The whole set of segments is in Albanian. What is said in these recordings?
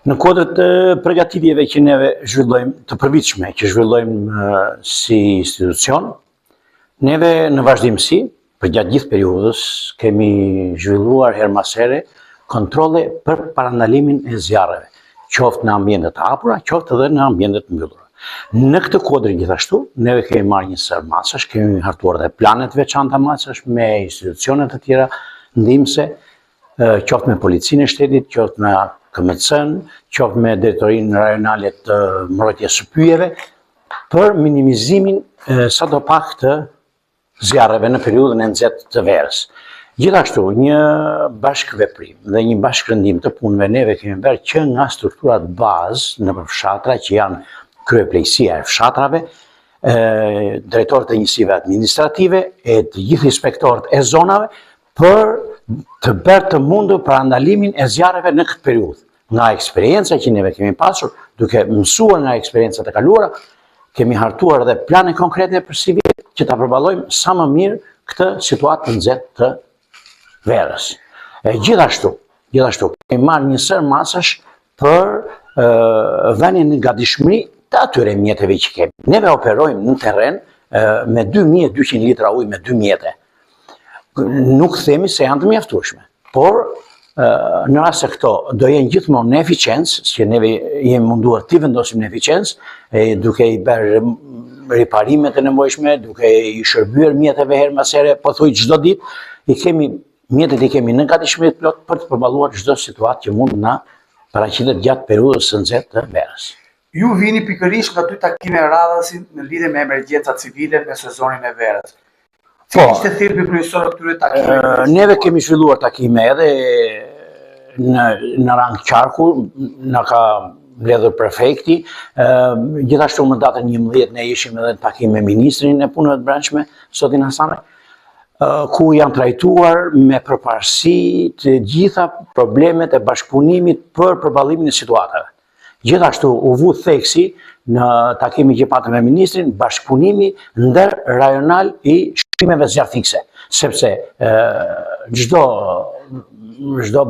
Në kodrët të përgatitjeve që neve zhvillojmë, të përvitshme që zhvillojmë si institucion, neve në vazhdimësi, për gjatë gjithë periudhës, kemi zhvilluar her mas here kontrole për parandalimin e zjarreve, qoftë në ambientet të hapura, qoftë edhe në ambientet të mbyllura. Në këtë kodrë gjithashtu, neve kemi marrë një sër macash, kemi hartuar dhe planet veçanta macash me institucionet të tjera ndihmëse, qoftë me policinë e shtetit, qoftë me KMC-n, qoftë me drejtorinë rajonale të mbrojtjes së pyjeve, për minimizimin sadopak të zjarreve në periudhën e nxehtë të verës. Gjithashtu, një bashkëveprim dhe një bashkërëndim të punëve neve kemi bërë që nga strukturat bazë në fshatra që janë kryeplejësia e fshatrave, drejtorët e njësive administrative e të gjithë inspektorët e zonave për të bërë të mundur parandalimin e zjarreve në këtë periudhë. Nga eksperienca që neve kemi pasur, duke mësuar nga eksperiencat e kaluara, kemi hartuar edhe plane konkrete për si vjet që ta përballojmë sa më mirë këtë situatë të nxehtë të verës. Gjithashtu, kemi marrë një sër macash për vënien në gatishmëri të atyre mjeteve që kemi. Neve operojmë në terren me 2200 litra ujë me 2 mjete. Nuk themi se janë të mjaftueshme, por në rast se këto do jenë gjithmonë në eficiencë, që neve jemi munduar t'i vendosim në eficiencë, duke i bërë riparimet e nevojshme, duke i shërbyer mjeteve her mas here, pothuaj çdo ditë, mjetet i kemi në gatishmëri plot për të përballuar çdo situatë që mund na paraqitet gjatë periudhës së nxehtë të verës. Ju vini pikërisht nga dy takime radhasin në lidhje me emergjenca civile në sezonin e verës. Cili ishte thelbi kryesor këtyre takimeve? Neve kemi zhvilluar takime edhe në rang qarku, na ka mbledhur prefekti, gjithashtu më datën 11 ne ishim edhe në takim me ministrin e punëve të brendshme, Zotin Hasane, ku janë trajtuar me përparësi të gjitha problemet e bashkëpunimit për përballimin e situatave. Gjithashtu u vu theksi në takimin që patëm me ministrin, bashkëpunimi ndër rajonal i shkrimeve zjarrfikse, sepse çdo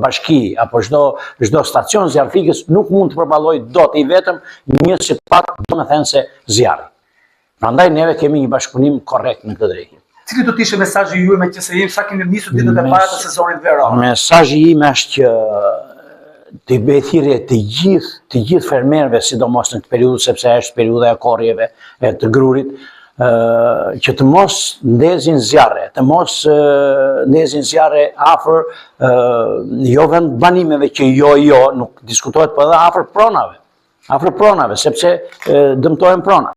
bashki apo çdo stacion zjarrfikës nuk mund të përballojë dot i vetëm një situatë, domethënë se zjarri. Prandaj neve kemi një bashkëpunim korrekt në këtë drejtim. Cili do të ishte mesazhi juaj me QSI sa keni nisur ditët e para të sezonit veror? Mesazhi im është që të bëj thirrje të gjithë fermerëve, sidomos në këtë periudhë, sepse është periudha e korrjeve, e të grurit, që të mos ndezin zjarre, afër jo vend banimeve që nuk diskutohet, por edhe afër pronave, sepse dëmtohen pronat.